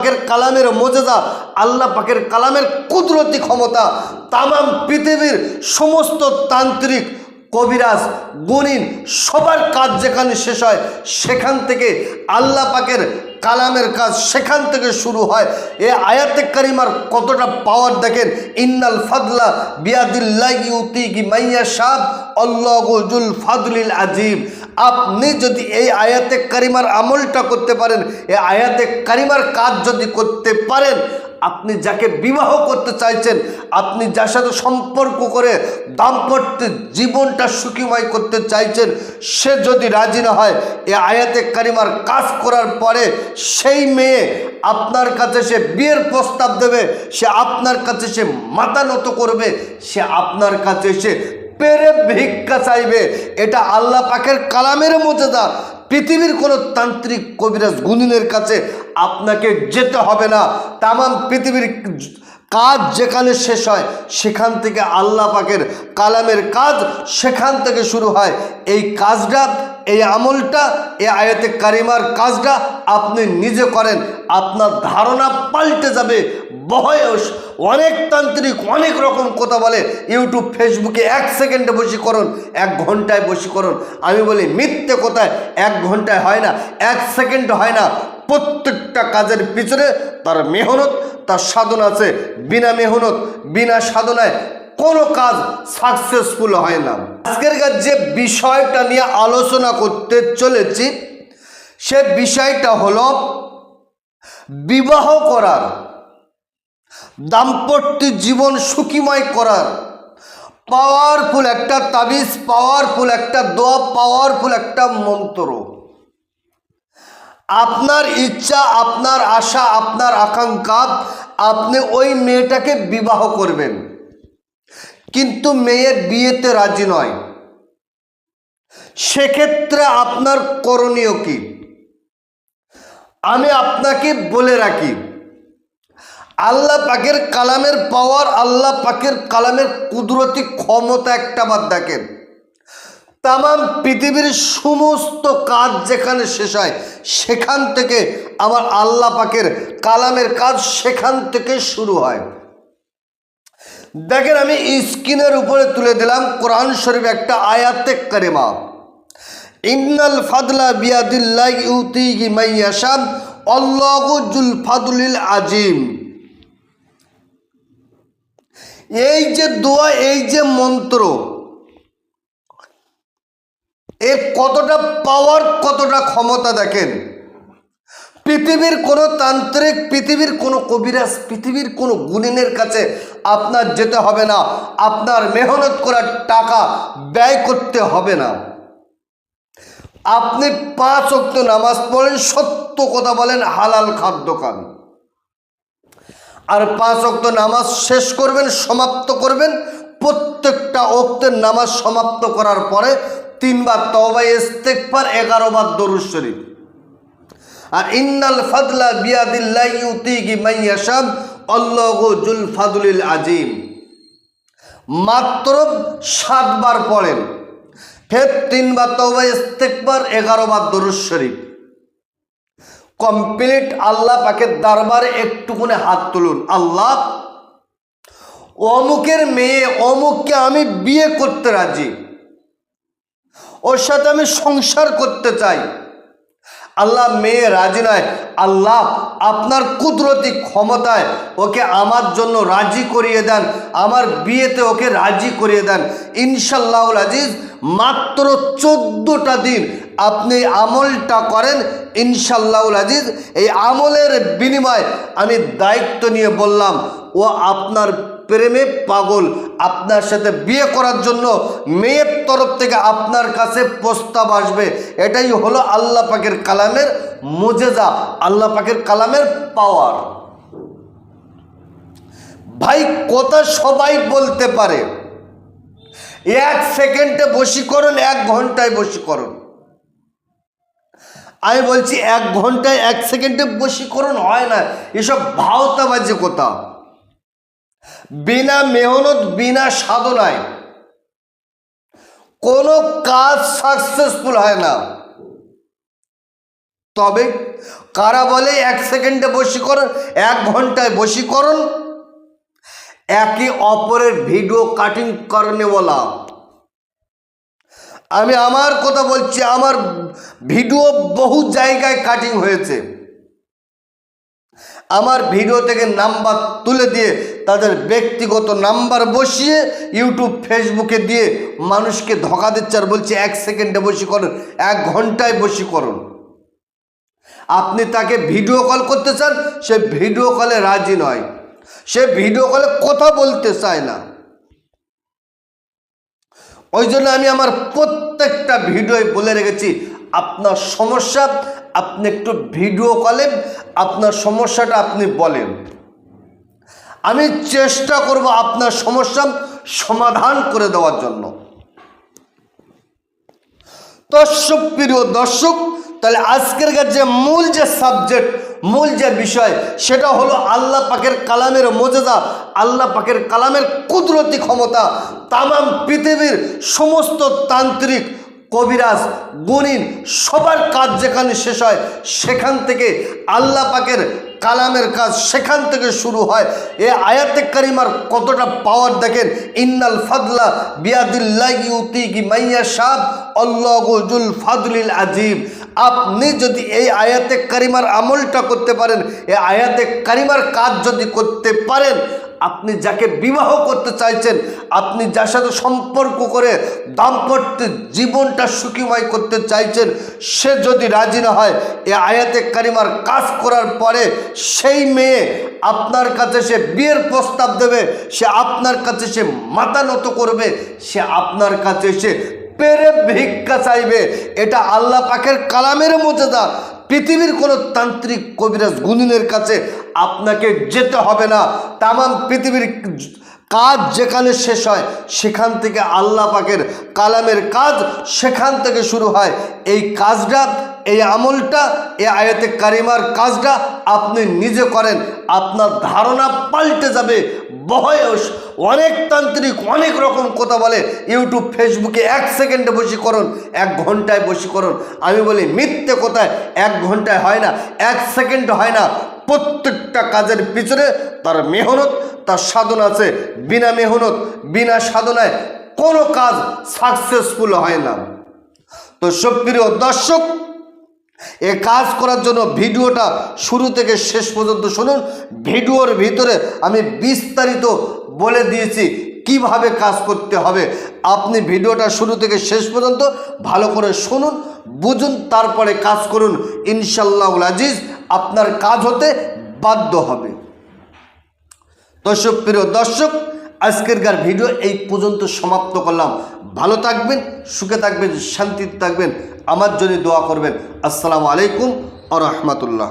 পাকের কালামের মুজিজা, আল্লাহ পাকের কালামের কুদরতি ক্ষমতা তামাম পৃথিবীর সমস্ত তান্ত্রিক, কবিরাজ, গুণিন সবার কাজ যেখানে শেষ হয় সেখান থেকে আল্লাহ পাকের কালামের কাজ সেখান থেকে শুরু হয়। এই আয়াতে কারিমার কতটা পাওয়ার দেখেন। ইন্নাল ফাদলা বিয়াদিল্লাহি ইউতিহি মাইয়াশা আল্লাহু যুল ফাদলিল আজিম। আপনি যদি এই আয়াতে কারিমার আমলটা করতে পারেন, এই আয়াতে কারিমার কাজ যদি করতে পারেন, আপনি যাকে বিবাহ করতে চাইছেন, আপনি যার সাথে সম্পর্ক করে দাম্পত্য জীবনটা সুখীময় করতে চাইছেন, সে যদি রাজি না হয়, এই আয়াতে কারিমার কাজ করার পরে সেই মেয়ে আপনার কাছে সে বিয়ের প্রস্তাব দেবে, সে আপনার কাছে সে মাথা নত করবে, সে আপনার কাছে এসে পেরে ভিক্ষা চাইবে। এটা আল্লাহ পাকের কালামের মুজিজা। পৃথিবীর কোনো তান্ত্রিক, কবিরাজ, গুণিনের কাছে আপনাকে যেতে হবে না। তামাম পৃথিবীর কাজ যেখানে শেষ হয় সেখান থেকে আল্লাহ পাকের কালামের কাজ সেখান থেকে শুরু হয়। এই কাজটা, এই আমলটা, এই আয়াতে কারিমার কাজটা আপনি নিজে করেন, আপনার ধারণা পাল্টে যাবে। বয়স অনেক তান্ত্রিক অনেক রকম কথা বলে, ইউটিউব ফেসবুকে 1 সেকেন্ডে বশীকরণ, 1 ঘন্টায় বশীকরণ। আমি বলি মিথ্যে কথায় 1 ঘন্টায় হয় না, 1 সেকেন্ড হয় না। প্রত্যেকটা কাজের পিছনে তার মেহনত, তার সাধনা আছে। বিনা মেহনত, বিনা সাধনায় কোনো কাজ সাকসেসফুল হয় না। আজকের যে বিষয়টা নিয়ে আলোচনা করতে চলেছি সে বিষয়টা হলো বিবাহ করার, দাম্পত্য জীবন সুখীময় করার পাওয়ারফুল একটা তাবিজ, পাওয়ারফুল একটা দোয়া, পাওয়ারফুল একটা মন্ত্র। আপনার ইচ্ছা, আপনার আশা, আপনার আকাঙ্ক্ষা, আপনি ওই মেয়েটাকে বিবাহ করবেন, কিন্তু মেয়ে বিয়েতে রাজি নয়। সেক্ষেত্রে আপনার করণীয় কি? আমি আপনাকে বলে রাখি, আল্লাহ পাকের কালামের পাওয়ার, আল্লাহ পাকের কালামের কুদরতি ক্ষমতা একটা বার দেখেন। তামাম পৃথিবীর সমস্ত কাজ যেখানে শেষ হয় সেখান থেকে আমার আল্লাহ পাকের কালামের কাজ সেখান থেকে শুরু হয়। দেখেন, আমি স্ক্রিনের উপরে তুলে দিলাম কোরআন শরীফ একটা আয়াতে কারিমা, ইন্নাল ফাদলা বিয়াদিল্লাহি ইউতিহি মাইয়াশা আল্লাহু যুল ফাদলিল আজিম। এই যে দোয়া, এই যে মন্ত্র, এর কতটা পাওয়ার, কতটা ক্ষমতা দেখেন। পৃথিবীর কোনো তান্ত্রিক, পৃথিবীর কোনো কবিরাজ, পৃথিবীর কোনো গুণিনের কাছে আপনার যেতে হবে না, আপনার মেহনত করার টাকা ব্যয় করতে হবে না। আপনি 5 ওয়াক্ত নামাজ পড়েন, সত্য কথা বলেন, হালাল খাদ্য খান, আর 5 ওয়াক্ত নামাজ শেষ করবেন, সমাপ্ত করবেন। প্রত্যেকটা ওয়াক্তের নামাজ সমাপ্ত করার পরে 3 বার তওবা ইস্তেগফার, 11 বার দরুদ শরীফ। আর ইন্নাল ফাদলা বিয়াদিল্লাহি ইউতিহি মাইয়াশা আল্লাহু যুল ফাদলিল আজিম মাত্র 7 বার পড়েন, ফের 3 বার তওবা ইস্তেগফার, 11 বার দরুদ শরীফ কমপ্লিট। আল্লাহ পাকের দরবারে একটুকুনে হাত তুলুন, আল্লাহ অমুকের মেয়ে অমুককে আমি বিয়ে করতে রাজি, ওর সাথে আমি সংসার করতে চাই। আল্লাহ মেয়ে রাজি নয়, আল্লাহ আপনার কুদরতি ক্ষমতায় ওকে আমার জন্য রাজি করিয়ে দেন, আমার বিয়েতে ওকে রাজি করিয়ে দেন। ইনশাআল্লাহুল আজিজ মাত্র 14টা দিন আপনি আমলটা করেন, ইনশাআল্লাহুল আজিজ এই আমলের বিনিময়ে আমি দায়িত্ব নিয়ে বললাম, ও আপনার প্রেমে পাগল, আপনার সাথে বিয়ে করার জন্য মেয়ের তরফ থেকে আপনার কাছে প্রস্তাব আসবে। এটাই হলো আল্লাহ পাকের কালামের মুজিজা, আল্লাহ পাকের কালামের পাওয়ার। ভাই কথা সবাই বলতে পারে, 1 সেকেন্ডে বশীকরণ, 1 ঘন্টায় বশীকরণ। আমি বলছি 1 ঘন্টায় 1 সেকেন্ডে বশীকরণ হয় না, এসব ভাওতাবাজি কথা। বিনা মেহনত, বিনা সাধনায় কোনো কাজ সাকসেসফুল হয় না। তবে কারা বলে 1 সেকেন্ডে বশীকরণ, 1 ঘন্টায় বশীকরণ, একে অপরের ভিডিও কাটিং করনে বলা। আমি আমার কথা বলছি, আমার ভিডিও বহু জায়গায় কাটিং হয়েছে। আমার ভিডিও থেকে নাম্বার তুলে দিয়ে তাদের ব্যক্তিগত নাম্বার বসিয়ে ইউটিউব ফেসবুকে দিয়ে মানুষকে ধোঁকা দিচ্ছে আর বলছে 1 সেকেন্ডে বশীকরণ, 1 ঘন্টায় বশীকরণ। আপনি তাকে ভিডিও কল করতে চান, সে ভিডিও কলে রাজি নয়, সে ভিডিও কলে কথা বলতে চায় না। ওই জন্য আমি আমার প্রত্যেকটা ভিডিওয় বলে রেখেছি, আপনার সমস্যা আপনি একটু ভিডিও কলে আপনার সমস্যাটা আপনি বলেন, আমি চেষ্টা করব আপনার সমস্যা সমাধান করে দেওয়ার জন্য। তো সুপ্রিয় দর্শক, তাহলে আজকের যে মূল যে সাবজেক্ট, মূল যে বিষয়, সেটা হলো আল্লাহ পাকের কালামের মজেজা, আল্লাহ পাকের কালামের কুদরতি ক্ষমতা। তামাম পৃথিবীর সমস্ত তান্ত্রিক, কবিরাজ, গুণিন সবার কাজ যেখানে শেষ হয় সেখান থেকে আল্লাহ পাকের কালামের কাজ সেখান থেকে শুরু হয়। এ আয়াতে কারিমার কতটা পাওয়ার দেখেন, ইন্নাল ফাদলা বিয়াদিল্লাহি ইউতিহি মাইয়াশা আল্লাহু যুল ফাদলিল আজিম। আপনি যদি এই আয়াতে কারিমার আমলটা করতে পারেন, এই আয়াতে কারিমার কাজ যদি করতে পারেন, আপনি যাকে বিবাহ করতে চাইছেন, আপনি যার সাথে সম্পর্ক করে দাম্পত্য জীবনটা সুখীময় করতে চাইছেন, সে যদি রাজি না হয়, এই আয়াতে কারিমার কাজ করার পরে সেই মেয়ে আপনার কাছে সে বিয়ের প্রস্তাব দেবে, সে আপনার কাছে সে মাথা নত করবে, সে আপনার কাছে সে পেরে ভিক্ষা চাইবে। এটা আল্লাহ পাকের কালামের মজেজা। পৃথিবীর কোনো তান্ত্রিক, কবিরাজ, গুণিনের কাছে আপনাকে যেতে হবে না। তামাম পৃথিবীর কাজ যেখানে শেষ হয় সেখান থেকে আল্লাহ পাকের কালামের কাজ সেখান থেকে শুরু হয়। এই কাজটা, এই আমলটা, এই আয়াতে কারিমার কাজটা আপনি নিজে করেন, আপনার ধারণা পাল্টে যাবে। বয়স অনেক তান্ত্রিক অনেক রকম কথা বলে, ইউটিউব ফেসবুকে 1 সেকেন্ডে বশীকরণ, 1 ঘন্টায় বশীকরণ। আমি বলি মিথ্যে কথায় 1 ঘন্টায় হয় না, 1 সেকেন্ডে হয় না। প্রত্যেকটা কাজের পিছনে তার মেহনত, তার সাধনা আছে। বিনা মেহনত, বিনা সাধনায় কোনো কাজ সাকসেসফুল হয় না। তো সুপ্রিয় দর্শক, এ কাজ করার জন্য ভিডিওটা শুরু থেকে শেষ পর্যন্ত শুনুন। ভিডিওর ভিতরে আমি বিস্তারিত বলে দিয়েছি কিভাবে কাজ করতে হবে। আপনি ভিডিওটা শুরু থেকে শেষ পর্যন্ত ভালো করে শুনুন, বুঝুন, তারপরে কাজ করুন। ইনশাআল্লাহুল আজিজ আপনার কাজ হতে বাধ্য হবে। তো সুপ্রিয় দর্শক, আজকের ভিডিও এই পর্যন্ত সমাপ্ত করলাম। ভালো থাকবেন, সুখে থাকবেন, শান্তিতে থাকবেন, আমার জন্য দোয়া করবেন। আসসালামু আলাইকুম ওয়া রাহমাতুল্লাহ।